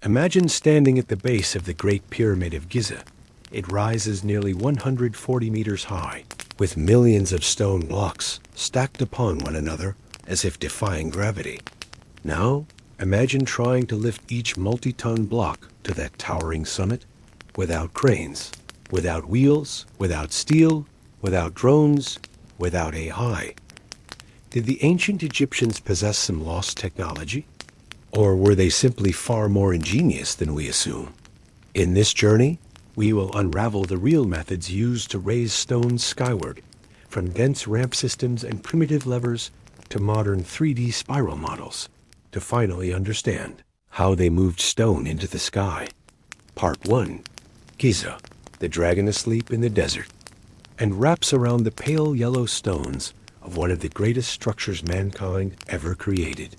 Imagine standing at the base of the Great Pyramid of Giza. It rises nearly 140 meters high, with millions of stone blocks stacked upon one another as if defying gravity. Now, imagine trying to lift each multi-ton block to that towering summit without cranes, without wheels, without steel, without drones, without AI. Did the ancient Egyptians possess some lost technology? Or were they simply far more ingenious than we assume? In this journey, we will unravel the real methods used to raise stones skyward, from dense ramp systems and primitive levers to modern 3D spiral models, to finally understand how they moved stone into the sky. Part 1. Giza, the dragon asleep in the desert, and wraps around the pale yellow stones of one of the greatest structures mankind ever created.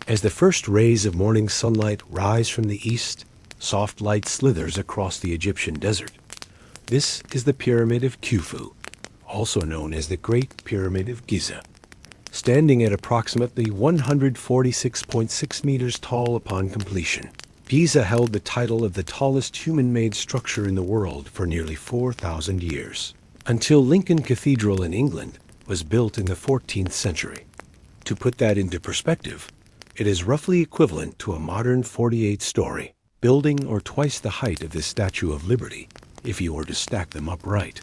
As the first rays of morning sunlight rise from the east, soft light slithers across the Egyptian desert. This is the Pyramid of Khufu, also known as the Great Pyramid of Giza. Standing at approximately 146.6 meters tall upon completion, Giza held the title of the tallest human-made structure in the world for nearly 4,000 years, until Lincoln Cathedral in England was built in the 14th century. To put that into perspective, it is roughly equivalent to a modern 48-story building or twice the height of the Statue of Liberty if you were to stack them upright.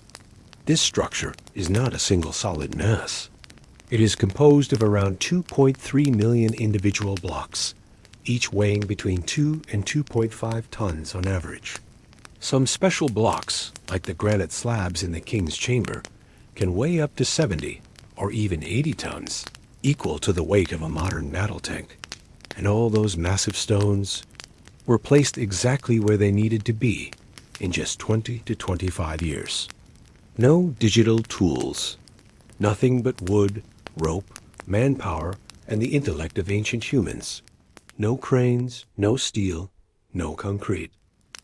This structure is not a single solid mass. It is composed of around 2.3 million individual blocks, each weighing between 2 and 2.5 tons on average. Some special blocks, like the granite slabs in the King's Chamber, can weigh up to 70 or even 80 tons, equal to the weight of a modern battle tank. And all those massive stones were placed exactly where they needed to be in just 20 to 25 years. No digital tools, nothing but wood, rope, manpower, and the intellect of ancient humans. No cranes, no steel, no concrete.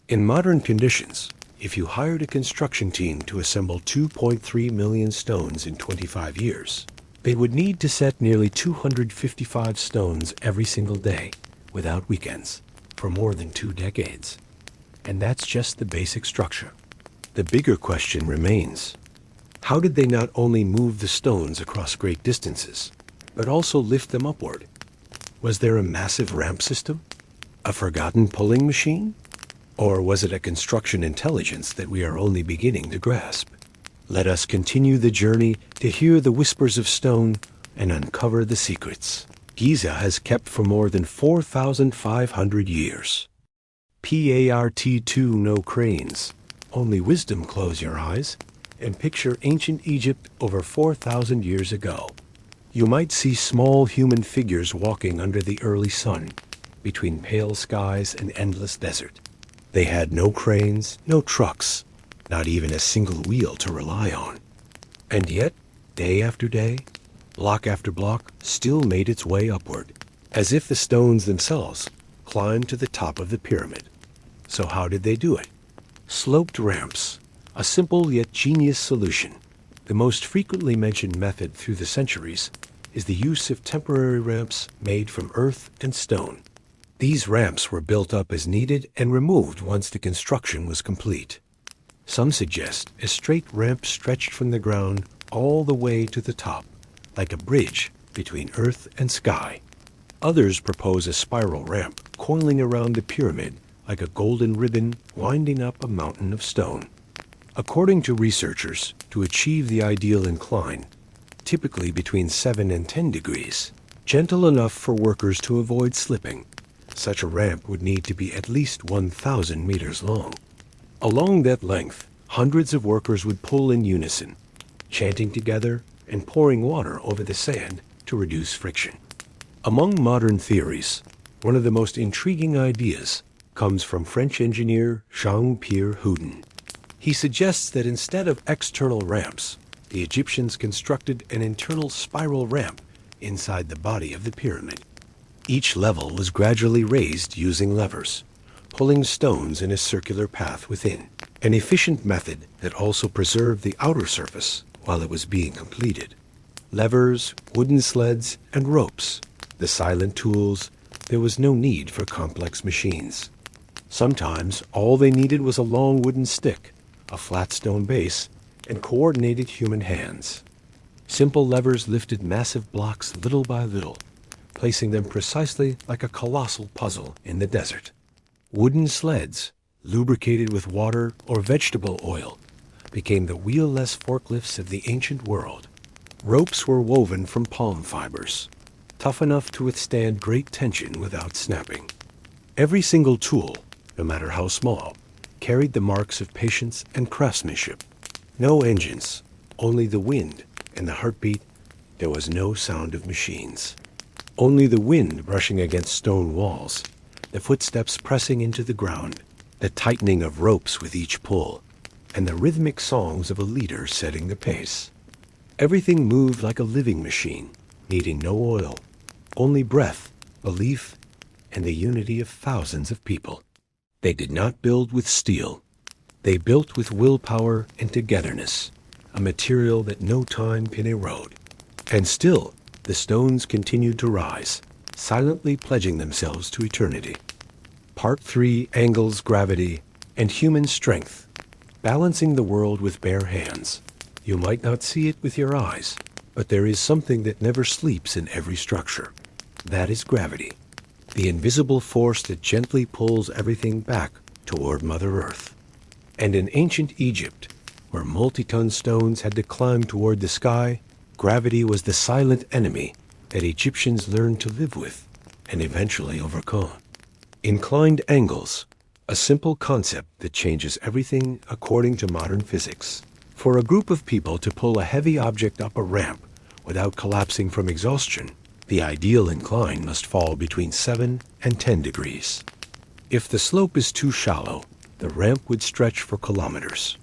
In modern conditions, if you hired a construction team to assemble 2.3 million stones in 25 years, they would need to set nearly 255 stones every single day, without weekends, for more than 2 decades. And that's just the basic structure. The bigger question remains: how did they not only move the stones across great distances, but also lift them upward? Was there a massive ramp system? A forgotten pulling machine? Or was it a construction intelligence that we are only beginning to grasp? Let us continue the journey to hear the whispers of stone and uncover the secrets Giza has kept for more than 4,500 years. Part 2: No cranes. Only wisdom. Close your eyes and picture ancient Egypt over 4,000 years ago. You might see small human figures walking under the early sun, between pale skies and endless desert. They had no cranes, no trucks, not even a single wheel to rely on. And yet, day after day, block after block still made its way upward, as if the stones themselves climbed to the top of the pyramid. So how did they do it? Sloped ramps, a simple yet genius solution. The most frequently mentioned method through the centuries is the use of temporary ramps made from earth and stone. These ramps were built up as needed and removed once the construction was complete. Some suggest a straight ramp stretched from the ground all the way to the top, like a bridge between earth and sky. Others propose a spiral ramp coiling around the pyramid like a golden ribbon winding up a mountain of stone. According to researchers, to achieve the ideal incline, typically between 7 and 10 degrees, gentle enough for workers to avoid slipping, such a ramp would need to be at least 1,000 meters long. Along that length, hundreds of workers would pull in unison, chanting together and pouring water over the sand to reduce friction. Among modern theories, one of the most intriguing ideas comes from French engineer Jean-Pierre Houdin. He suggests that instead of external ramps, the Egyptians constructed an internal spiral ramp inside the body of the pyramid. Each level was gradually raised using levers, pulling stones in a circular path within, an efficient method that also preserved the outer surface while it was being completed. Levers, wooden sleds, and ropes, the silent tools. There was no need for complex machines. Sometimes all they needed was a long wooden stick, a flat stone base, and coordinated human hands. Simple levers lifted massive blocks little by little, placing them precisely like a colossal puzzle in the desert. Wooden sleds, lubricated with water or vegetable oil, became the wheel-less forklifts of the ancient world. Ropes were woven from palm fibers, tough enough to withstand great tension without snapping. Every single tool, no matter how small, carried the marks of patience and craftsmanship. No engines, only the wind and the heartbeat. There was no sound of machines. Only the wind brushing against stone walls, the footsteps pressing into the ground, the tightening of ropes with each pull, and the rhythmic songs of a leader setting the pace. Everything moved like a living machine, needing no oil, only breath, belief, and the unity of thousands of people. They did not build with steel. They built with willpower and togetherness, a material that no time can erode. And still, the stones continued to rise, silently pledging themselves to eternity. Part 3: Angles, Gravity, and Human Strength. Balancing the world with bare hands. You might not see it with your eyes, but there is something that never sleeps in every structure. That is gravity, the invisible force that gently pulls everything back toward Mother Earth. And in ancient Egypt, where multi-ton stones had to climb toward the sky, gravity was the silent enemy that Egyptians learned to live with and eventually overcome. Inclined angles, a simple concept that changes everything according to modern physics. For a group of people to pull a heavy object up a ramp without collapsing from exhaustion, the ideal incline must fall between 7 and 10 degrees. If the slope is too shallow, the ramp would stretch for kilometers.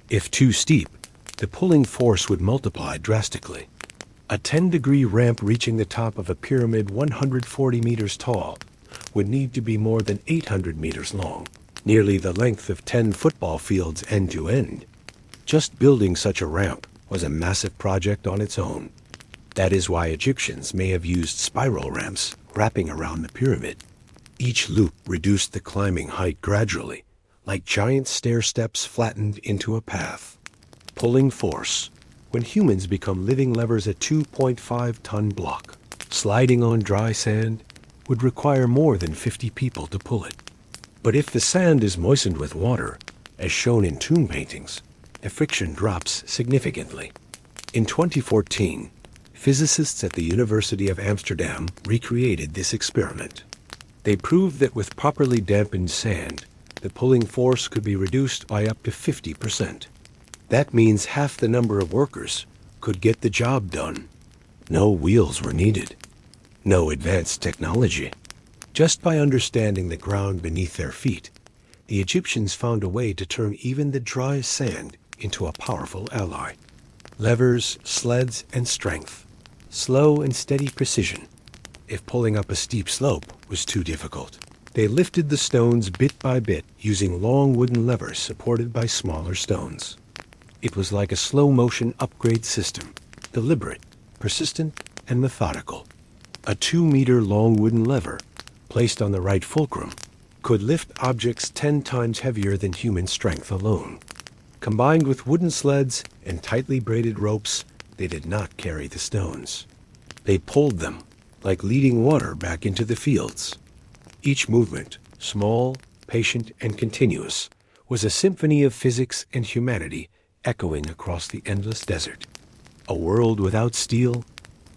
If too steep, the pulling force would multiply drastically. A 10-degree ramp reaching the top of a pyramid 140 meters tall would need to be more than 800 meters long, nearly the length of 10 football fields end to end. Just building such a ramp was a massive project on its own. That is why Egyptians may have used spiral ramps wrapping around the pyramid. Each loop reduced the climbing height gradually, like giant stair steps flattened into a path. Pulling force. When humans become living levers, a 2.5-ton block, sliding on dry sand, would require more than 50 people to pull it. But if the sand is moistened with water, as shown in tomb paintings, the friction drops significantly. In 2014, physicists at the University of Amsterdam recreated this experiment. They proved that with properly dampened sand, the pulling force could be reduced by up to 50%. That means half the number of workers could get the job done. No wheels were needed. No advanced technology. Just by understanding the ground beneath their feet, the Egyptians found a way to turn even the dry sand into a powerful ally. Levers, sleds, and strength. Slow and steady precision. If pulling up a steep slope was too difficult, they lifted the stones bit by bit using long wooden levers supported by smaller stones. It was like a slow-motion upgrade system, deliberate, persistent, and methodical. A 2-meter long wooden lever, placed on the right fulcrum, could lift objects 10 times heavier than human strength alone. Combined with wooden sleds and tightly braided ropes, they did not carry the stones. They pulled them, like leading water back into the fields. Each movement, small, patient, and continuous, was a symphony of physics and humanity echoing across the endless desert. A world without steel,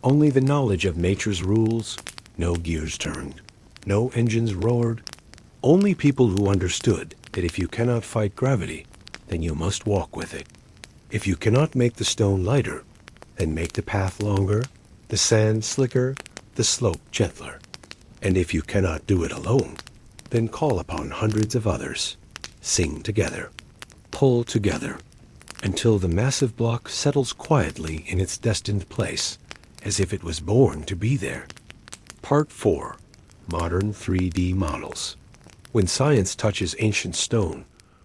only the knowledge of nature's rules, no gears turned, no engines roared, only people who understood that if you cannot fight gravity, then you must walk with it. If you cannot make the stone lighter, then make the path longer, the sand slicker, the slope gentler. And if you cannot do it alone, then call upon hundreds of others. Sing together, pull together, until the massive block settles quietly in its destined place, as if it was born to be there. Part 4. Modern 3D Models. When science touches ancient stone,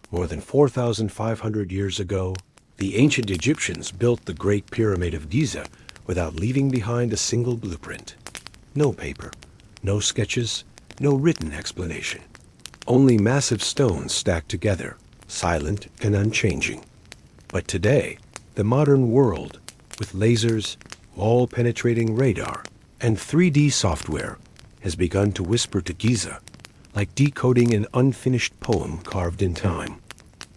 more than 4,500 years ago, the ancient Egyptians built the Great Pyramid of Giza without leaving behind a single blueprint. No paper, no sketches, no written explanation. only massive stones stacked together, silent and unchanging. But today, the modern world, with lasers, wall-penetrating radar, and 3D software, has begun to whisper to Giza, like decoding an unfinished poem carved in time.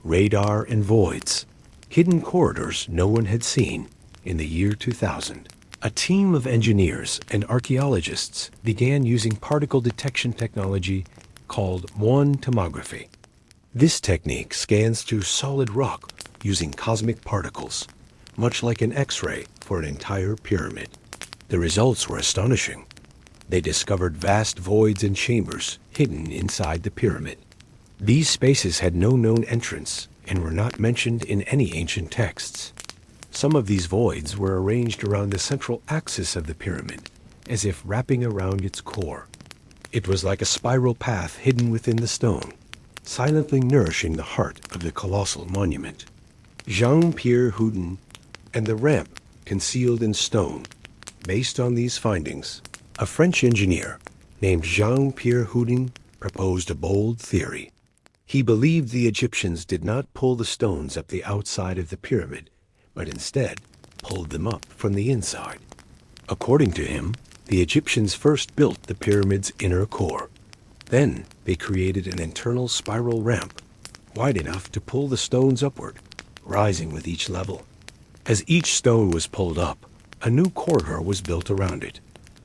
Radar and voids, hidden corridors no one had seen in the year 2000. A team of engineers and archaeologists began using particle detection technology called muon tomography. This technique scans through solid rock using cosmic particles, much like an X-ray for an entire pyramid. The results were astonishing. They discovered vast voids and chambers hidden inside the pyramid. These spaces had no known entrance and were not mentioned in any ancient texts. Some of these voids were arranged around the central axis of the pyramid, as if wrapping around its core. It was like a spiral path hidden within the stone, silently nourishing the heart of the colossal monument. Jean-Pierre Houdin and the ramp concealed in stone. Based on these findings, a French engineer named Jean-Pierre Houdin proposed a bold theory. He believed the Egyptians did not pull the stones up the outside of the pyramid, but instead pulled them up from the inside. According to him, the Egyptians first built the pyramid's inner core. Then they created an internal spiral ramp, wide enough to pull the stones upward, rising with each level. As each stone was pulled up, a new corridor was built around it,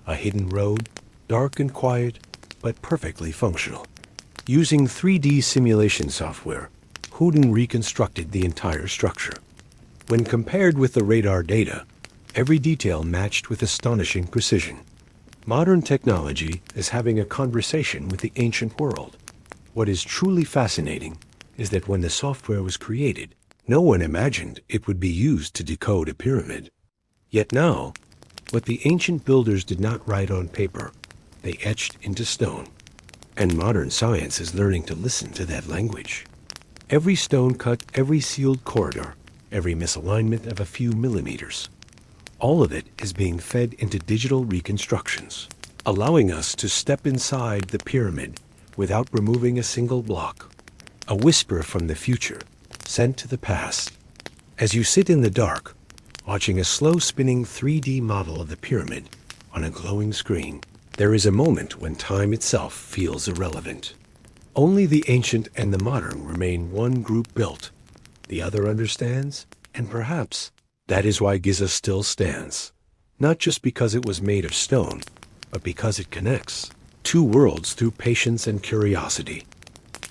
a hidden road, dark and quiet, but perfectly functional. Using 3D simulation software, Houdin reconstructed the entire structure. When compared with the radar data, every detail matched with astonishing precision. Modern technology is having a conversation with the ancient world. What is truly fascinating is that when the software was created, no one imagined it would be used to decode a pyramid. Yet now, what the ancient builders did not write on paper, they etched into stone. And modern science is learning to listen to that language. Every stone cut, every sealed corridor, every misalignment of a few millimeters, all of it is being fed into digital reconstructions, allowing us to step inside the pyramid without removing a single block. A whisper from the future, sent to the past. As you sit in the dark, watching a slow-spinning 3D model of the pyramid on a glowing screen, there is a moment when time itself feels irrelevant. Only the ancient and the modern remain one group built. The other understands, and perhaps that is why Giza still stands. Not just because it was made of stone, but because it connects two worlds through patience and curiosity.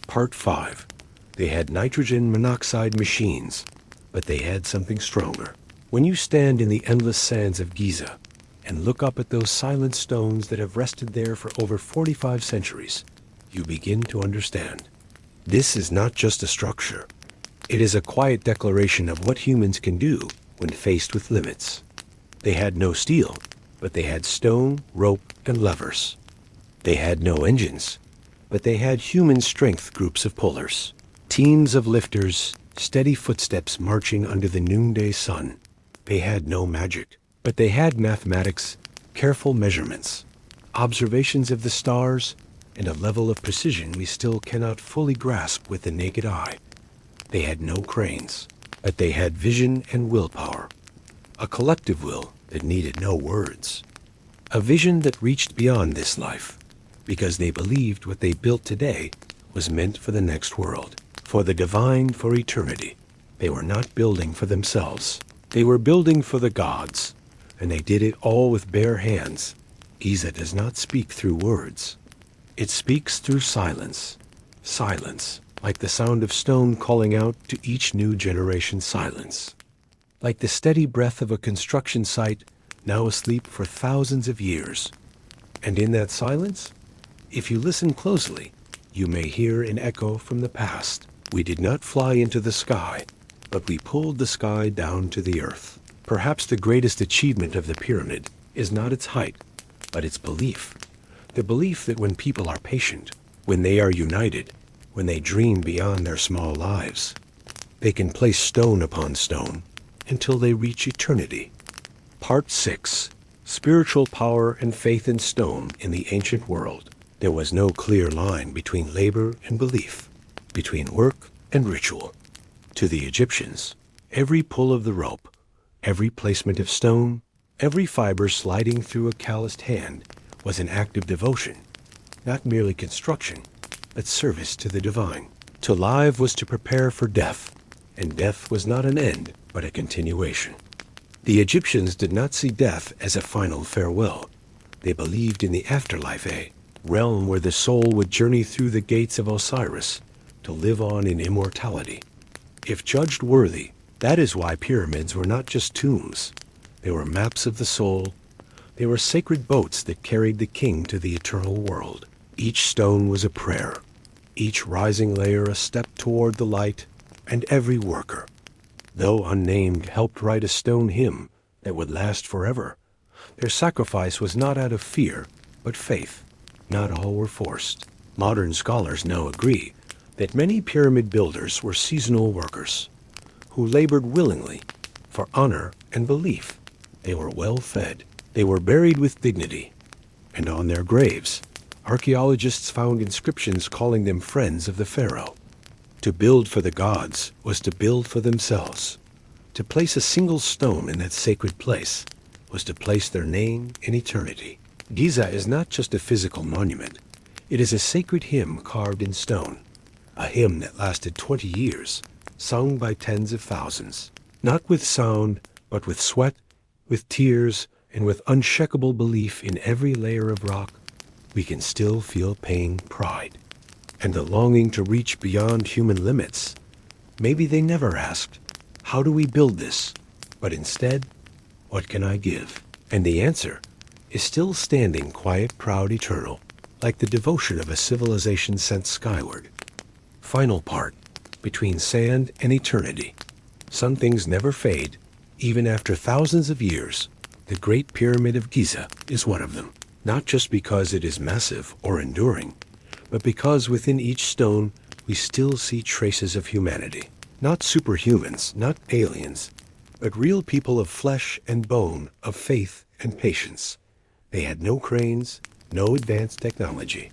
Part 5. They had nitrogen monoxide machines, but they had something stronger. When you stand in the endless sands of Giza and look up at those silent stones that have rested there for over 45 centuries, you begin to understand. This is not just a structure. It is a quiet declaration of what humans can do when faced with limits. They had no steel, but they had stone, rope, and levers. They had no engines, but they had human strength groups of pullers, teams of lifters, steady footsteps marching under the noonday sun. They had no magic, but they had mathematics, careful measurements, observations of the stars, and a level of precision we still cannot fully grasp with the naked eye. They had no cranes, but they had vision and willpower, a collective will that needed no words, a vision that reached beyond this life, because they believed what they built today was meant for the next world, for the divine, for eternity. They were not building for themselves. They were building for the gods, and they did it all with bare hands. Giza does not speak through words. It speaks through silence. Silence, like the sound of stone calling out to each new generation's silence. Like the steady breath of a construction site now asleep for thousands of years. And in that silence, if you listen closely, you may hear an echo from the past. We did not fly into the sky, but we pulled the sky down to the earth. Perhaps the greatest achievement of the pyramid is not its height, but its belief. The belief that when people are patient, when they are united, when they dream beyond their small lives, they can place stone upon stone until they reach eternity. Part 6. Spiritual power and faith in stone in the ancient world. There was no clear line between labor and belief, between work and ritual. To the Egyptians, every pull of the rope, every placement of stone, every fiber sliding through a calloused hand was an act of devotion, not merely construction, but service to the divine. To live was to prepare for death, and death was not an end, but a continuation. The Egyptians did not see death as a final farewell. They believed in the afterlife, a realm where the soul would journey through the gates of Osiris to live on in immortality. If judged worthy, that is why pyramids were not just tombs. They were maps of the soul. They were sacred boats that carried the king to the eternal world. Each stone was a prayer, each rising layer a step toward the light, and every worker, though unnamed, helped write a stone hymn that would last forever. Their sacrifice was not out of fear, but faith. Not all were forced. Modern scholars now agree that many pyramid builders were seasonal workers who labored willingly for honor and belief. They were well fed. They were buried with dignity. And on their graves, archaeologists found inscriptions calling them friends of the pharaoh. To build for the gods was to build for themselves. To place a single stone in that sacred place was to place their name in eternity. Giza is not just a physical monument. It is a sacred hymn carved in stone, a hymn that lasted 20 years, sung by tens of thousands, not with sound, but with sweat, with tears, and with unshakable belief in every layer of rock. We can still feel pain, pride, and the longing to reach beyond human limits. Maybe they never asked, how do we build this? But instead, what can I give? And the answer is still standing, quiet, proud, eternal, like the devotion of a civilization sent skyward. Final part, between sand and eternity. Some things never fade, even after thousands of years. The Great Pyramid of Giza is one of them, not just because it is massive or enduring, but because within each stone we still see traces of humanity. Not superhumans, not aliens, but real people of flesh and bone, of faith and patience. They had no cranes, no advanced technology,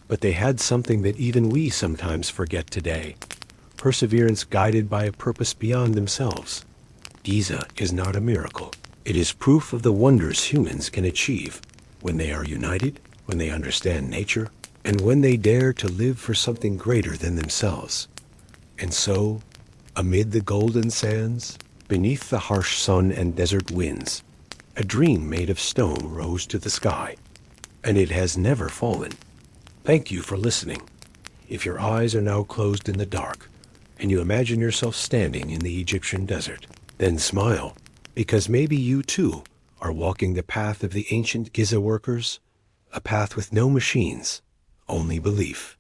but they had something that even we sometimes forget today: perseverance guided by a purpose beyond themselves. Giza is not a miracle. It is proof of the wonders humans can achieve when they are united, when they understand nature, and when they dare to live for something greater than themselves. And so, amid the golden sands, beneath the harsh sun and desert winds, a dream made of stone rose to the sky, and it has never fallen. Thank you for listening. If your eyes are now closed in the dark, and you imagine yourself standing in the Egyptian desert, then smile, because maybe you too are walking the path of the ancient Giza workers, a path with no machines, only belief.